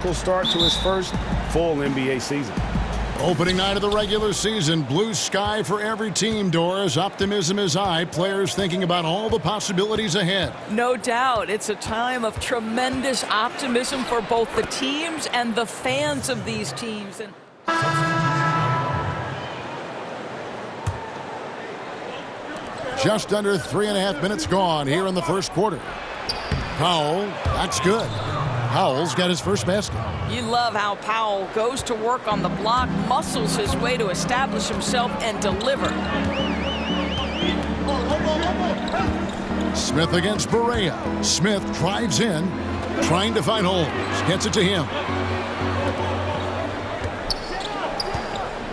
Start to his first full NBA season. Opening night of the regular season, blue sky for every team, Doris. Optimism is high. Players thinking about all the possibilities ahead. No doubt. It's a time of tremendous optimism for both the teams and the fans of these teams. Just under 3.5 minutes gone here in the first quarter. Powell, that's good. Powell's got his first basket. You love how Powell goes to work on the block, muscles his way to establish himself and deliver. Smith against Barea. Smith drives in, trying to find holes. Gets it to him.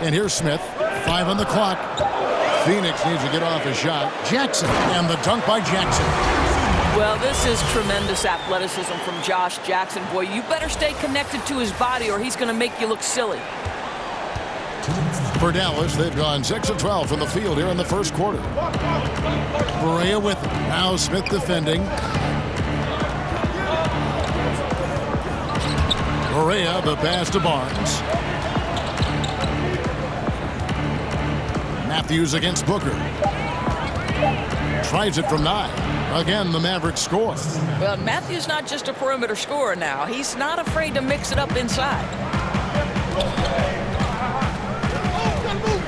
And here's Smith. 5 on the clock. Phoenix needs to get off a shot. Jackson, and the dunk by Jackson. Well, this is tremendous athleticism from Josh Jackson. Boy, you better stay connected to his body or he's going to make you look silly. For Dallas, they've gone 6 of 12 from the field here in the first quarter. Barea with it. Now Smith defending. Barea, the pass to Barnes. Matthews against Booker. Tries it from 9. Again, the Mavericks score. Well, Matthews not just a perimeter scorer now. He's not afraid to mix it up inside.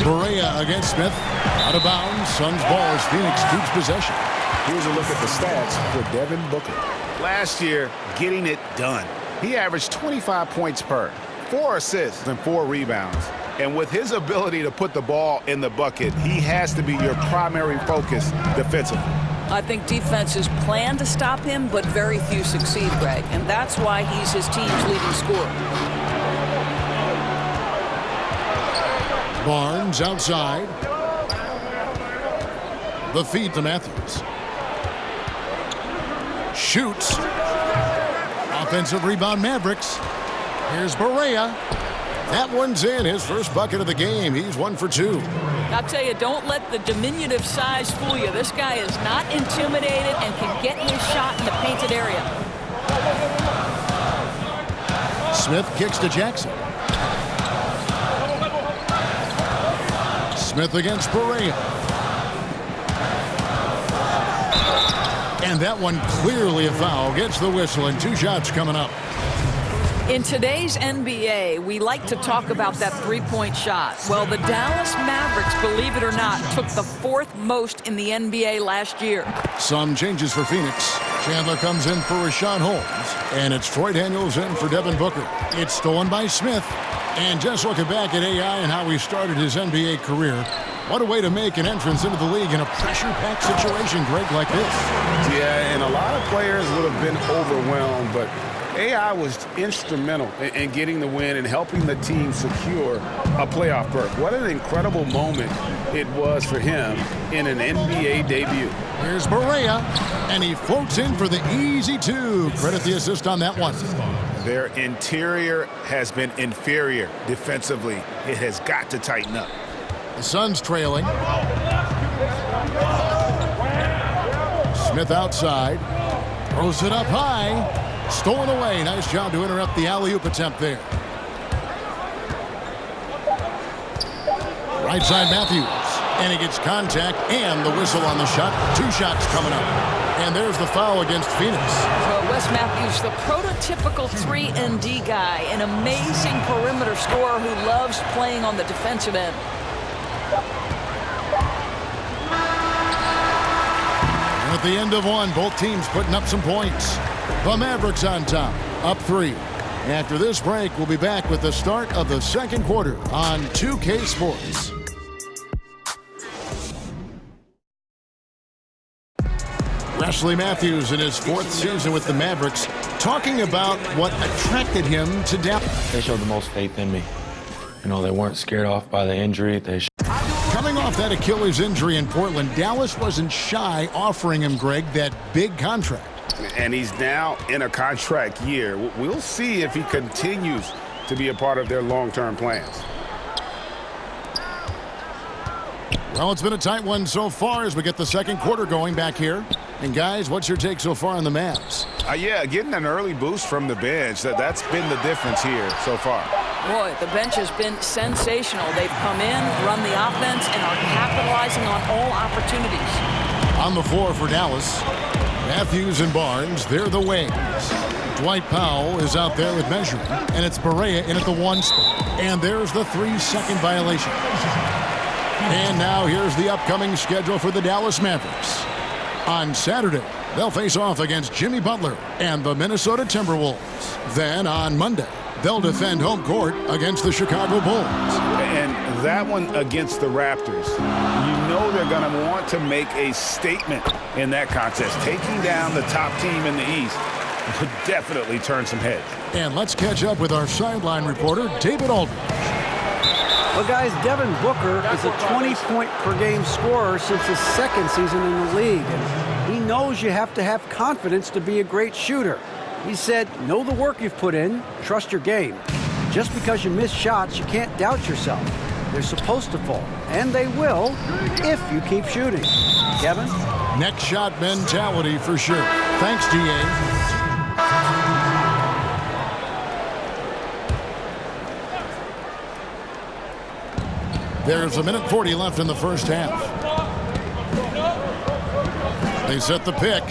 Barea against Smith. Out of bounds. Suns ball as Phoenix keeps possession. Here's a look at the stats for Devin Booker. Last year, getting it done. He averaged 25 points per, 4 assists, and 4 rebounds. And with his ability to put the ball in the bucket, he has to be your primary focus defensively. I think defenses plan to stop him, but very few succeed, Greg. And that's why he's his team's leading scorer. Barnes outside. The feed to Matthews. Shoots. Offensive rebound, Mavericks. Here's Barea. That one's in. His first bucket of the game. He's 1 for 2. I'll tell you, don't let the diminutive size fool you. This guy is not intimidated and can get his shot in the painted area. Smith kicks to Jackson. Smith against Barea. And that one clearly a foul. Gets the whistle and 2 shots coming up. In today's NBA, we like to talk about that three-point shot. Well, the Dallas Mavericks, believe it or not, took the 4th most in the NBA last year. Some changes for Phoenix. Chandler comes in for Rashawn Holmes. And it's Troy Daniels in for Devin Booker. It's stolen by Smith. And just looking back at AI and how he started his NBA career, what a way to make an entrance into the league in a pressure-packed situation, Greg, like this. Yeah, and a lot of players would have been overwhelmed, but AI was instrumental in getting the win and helping the team secure a playoff berth. What an incredible moment it was for him in an NBA debut. Here's Barea, and he floats in for the easy 2. Credit the assist on that one. Their interior has been inferior defensively. It has got to tighten up. The Suns trailing. Smith outside. Throws it up high. Stolen away. Nice job to interrupt the alley-oop attempt there. Right side Matthews. And he gets contact and the whistle on the shot. 2 shots coming up. And there's the foul against Phoenix. Well, Wes Matthews, the prototypical 3-and-D guy, an amazing perimeter scorer who loves playing on the defensive end. And at the end of one, both teams putting up some points. The Mavericks on top, up 3. After this break, we'll be back with the start of the second quarter on 2K Sports. Wesley Matthews in his 4th season with the Mavericks, talking about what attracted him to Dallas. They showed the most faith in me. You know, they weren't scared off by the injury. Coming off that Achilles injury in Portland, Dallas wasn't shy offering him, Greg, that big contract. And he's now in a contract year. We'll see if he continues to be a part of their long-term plans. Well, it's been a tight one so far as we get the second quarter going back here. And guys, what's your take so far on the Mavs? Yeah, getting an early boost from the bench, that's been the difference here so far. Boy, the bench has been sensational. They've come in, run the offense, and are capitalizing on all opportunities. On the floor for Dallas, Matthews and Barnes, they're the wings. Dwight Powell is out there with measuring, and it's Barea in at the 1 spot. And there's the 3-second violation. And now here's the upcoming schedule for the Dallas Mavericks. On Saturday, they'll face off against Jimmy Butler and the Minnesota Timberwolves. Then on Monday, they'll defend home court against the Chicago Bulls. And that one against the Raptors, you know they're going to want to make a statement in that contest. Taking down the top team in the East would definitely turn some heads. And let's catch up with our sideline reporter, David Aldridge. Well, guys, Devin Booker is a 20-point-per-game scorer since his second season in the league. And he knows you have to have confidence to be a great shooter. He said, know the work you've put in, trust your game. Just because you miss shots, you can't doubt yourself. They're supposed to fall, and they will if you keep shooting. Kevin? Next shot mentality for sure. Thanks, D.A. There's 1:40 left in the first half. They set the pick.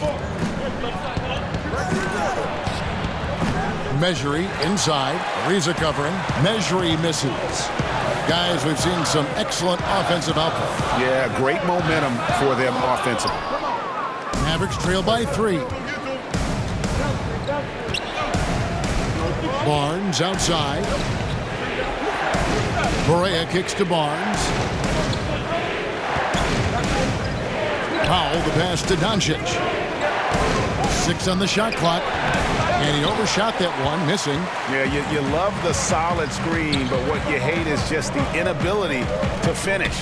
Measury inside. Ariza covering. Measury misses. Guys, we've seen some excellent offensive output. Yeah, great momentum for them offensively. Mavericks trail by 3. Barnes outside. Barea kicks to Barnes. Powell the pass to Doncic. 6 on the shot clock. And he overshot that one, missing. Yeah, you love the solid screen, but what you hate is just the inability to finish.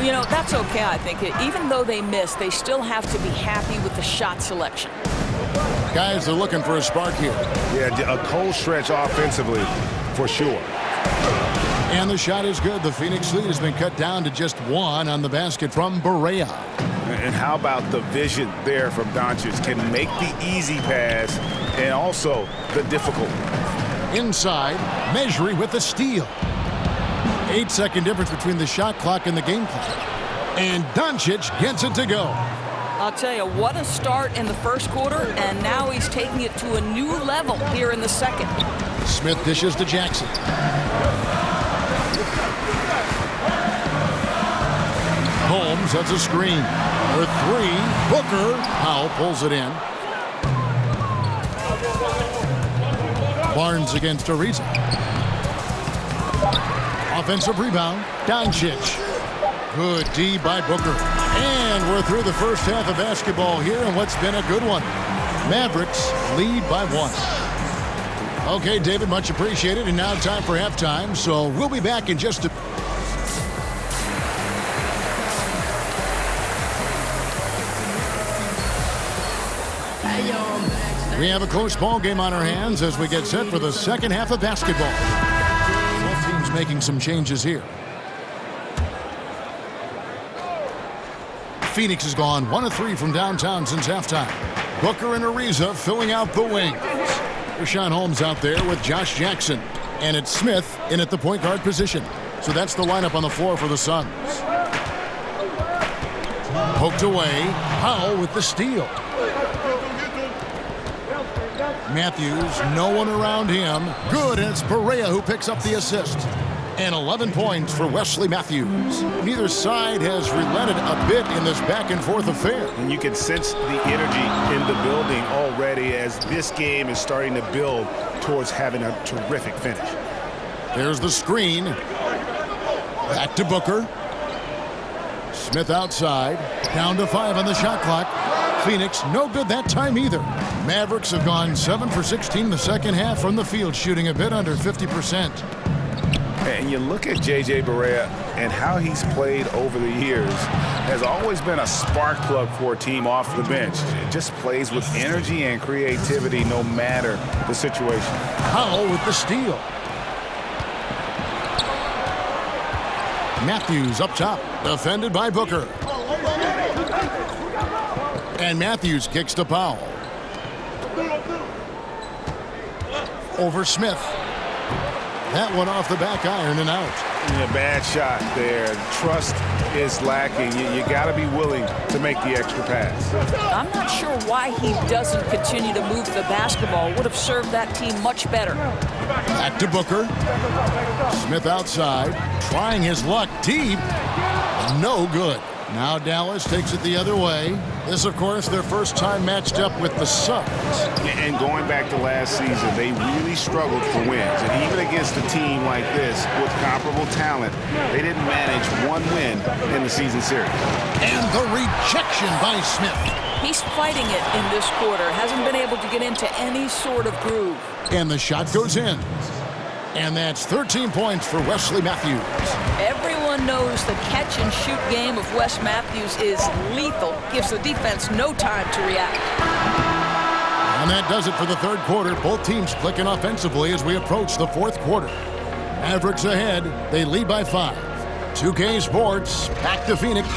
You know, that's okay, I think. Even though they miss, they still have to be happy with the shot selection. Guys are looking for a spark here. Yeah, a cold stretch offensively, for sure. And the shot is good. The Phoenix lead has been cut down to just 1 on the basket from Barea. And how about the vision there from Doncic? Can make the easy pass and also the difficult. Inside, Measury with the steal. 8-second difference between the shot clock and the game clock. And Doncic gets it to go. I'll tell you, what a start in the first quarter, and now he's taking it to a new level here in the second. Smith dishes to Jackson. Holmes sets a screen. For 3, Booker. Powell pulls it in. Barnes against Ariza. Offensive rebound. Doncic. Good D by Booker. And we're through the first half of basketball here, and what's been a good one. Mavericks lead by 1. Okay, David, much appreciated. And now time for halftime, so we'll be back in just a... We have a close ball game on our hands as we get set for the second half of basketball. Both teams making some changes here. Phoenix has gone 1 of 3 from downtown since halftime. Booker and Ariza filling out the wings. Rashawn Holmes out there with Josh Jackson. And it's Smith in at the point guard position. So that's the lineup on the floor for the Suns. Poked away. Powell with the steal. Matthews, no one around him. Good, and it's Barea who picks up the assist. And 11 points for Wesley Matthews. Neither side has relented a bit in this back-and-forth affair. And you can sense the energy in the building already as this game is starting to build towards having a terrific finish. There's the screen. Back to Booker. Smith outside. Down to 5 on the shot clock. Phoenix, no good that time either. Mavericks have gone 7 for 16 in the second half from the field, shooting a bit under 50%. And you look at J.J. Barea and how he's played over the years, has always been a spark plug for a team off the bench. It just plays with energy and creativity no matter the situation. Powell with the steal. Matthews up top, defended by Booker. And Matthews kicks to Powell. Over Smith. That one off the back iron and out. A bad shot there. Trust is lacking. You got to be willing to make the extra pass. I'm not sure why he doesn't continue to move the basketball. Would have served that team much better. Back to Booker. Smith outside, trying his luck deep. No good. Now Dallas takes it the other way. This, of course, their first time matched up with the Suns. And going back to last season, they really struggled for wins. And even against a team like this with comparable talent, they didn't manage one win in the season series. And the rejection by Smith. He's fighting it in this quarter. Hasn't been able to get into any sort of groove. And the shot goes in. And that's 13 points for Wesley Matthews. Everyone knows the catch-and-shoot game of Wes Matthews is lethal. Gives the defense no time to react. And that does it for the third quarter. Both teams clicking offensively as we approach the fourth quarter. Mavericks ahead. They lead by 5. 2K Sports, back to Phoenix.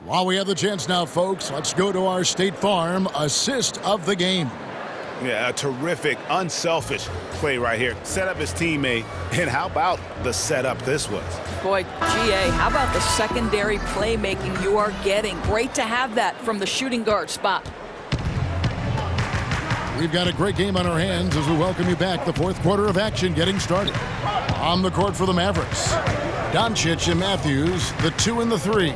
While we have the chance now, folks, let's go to our State Farm assist of the game. Yeah, a terrific, unselfish play right here. Set up his teammate, and how about the setup this was? Boy, GA, how about the secondary playmaking you are getting? Great to have that from the shooting guard spot. We've got a great game on our hands as we welcome you back. The fourth quarter of action getting started. On the court for the Mavericks, Doncic and Matthews, the 2 and the 3.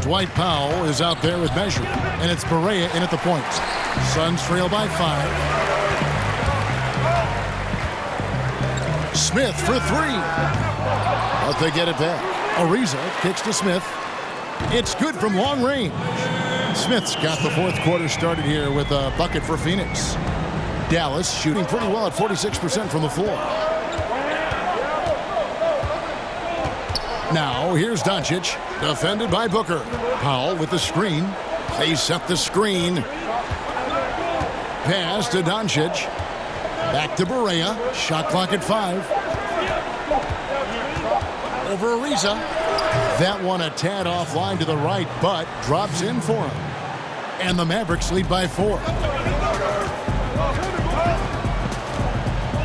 Dwight Powell is out there with measure, and it's Barea in at the point. Suns trail by 5. Smith for 3. But they get it back. Ariza kicks to Smith. It's good from long range. Smith's got the fourth quarter started here with a bucket for Phoenix. Dallas shooting pretty well at 46% from the floor. Now here's Doncic, defended by Booker. Powell with the screen. They set the screen. Pass to Doncic. Back to Barea. Shot clock at 5. Over Ariza. That one a tad offline to the right, but drops in for him. And the Mavericks lead by 4.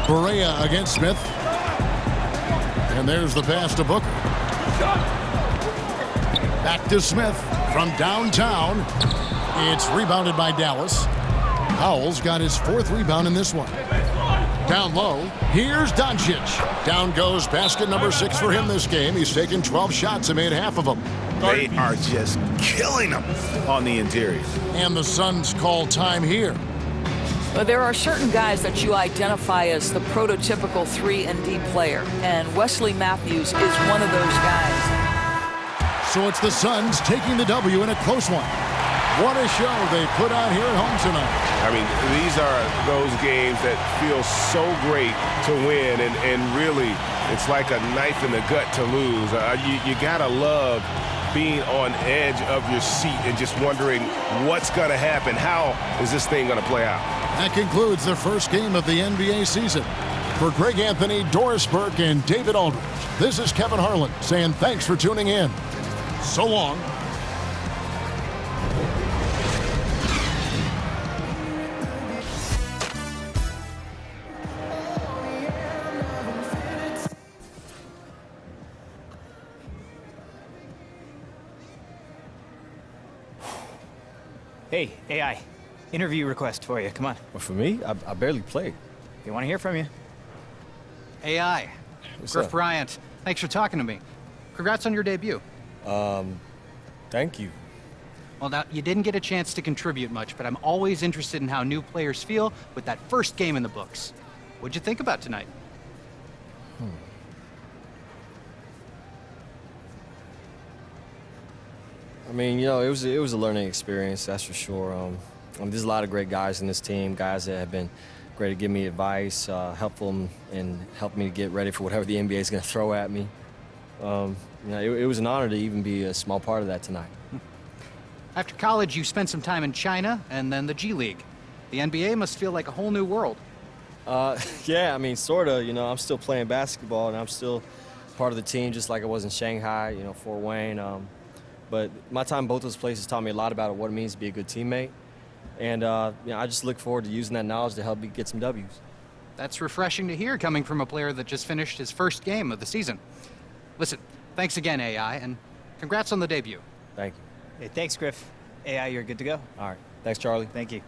Barea against Smith. And there's the pass to Booker. Back to Smith from downtown. It's rebounded by Dallas. Powell's got his 4th rebound in this one. Down low, here's Doncic. Down goes basket number 6 for him this game. He's taken 12 shots and made half of them. They are just killing them on the interior. And the Suns call time here. Well, there are certain guys that you identify as the prototypical 3-and-D player, and Wesley Matthews is one of those guys. So it's the Suns taking the W in a close one. What a show they put on here at home tonight. I mean, these are those games that feel so great to win, and really, it's like a knife in the gut to lose. You gotta love being on edge of your seat and just wondering what's gonna happen. How is this thing gonna play out? That concludes the first game of the NBA season. For Greg Anthony, Doris Burke, and David Aldridge, this is Kevin Harlan saying thanks for tuning in. So long. Hey, AI. Interview request for you. Come on. Well, for me, I barely play. They want to hear from you. AI. What's Griff up? Bryant. Thanks for talking to me. Congrats on your debut. Thank you. Well, now, you didn't get a chance to contribute much, but I'm always interested in how new players feel with that first game in the books. What'd you think about tonight? I mean, you know, it was a learning experience, that's for sure. There's a lot of great guys in this team, guys that have been great to give me advice, helpful, and help me to get ready for whatever the NBA is going to throw at me. You know, it was an honor to even be a small part of that tonight. After college, you spent some time in China and then the G League. The NBA must feel like a whole new world. Yeah, I mean, sort of. You know, I'm still playing basketball, and I'm still part of the team, just like I was in Shanghai, you know, Fort Wayne. But my time in both those places taught me a lot about what it means to be a good teammate. And I just look forward to using that knowledge to help me get some W's. That's refreshing to hear coming from a player that just finished his first game of the season. Listen, thanks again, AI, and congrats on the debut. Thank you. Hey, thanks, Griff. AI, you're good to go. All right. Thanks, Charlie. Thank you.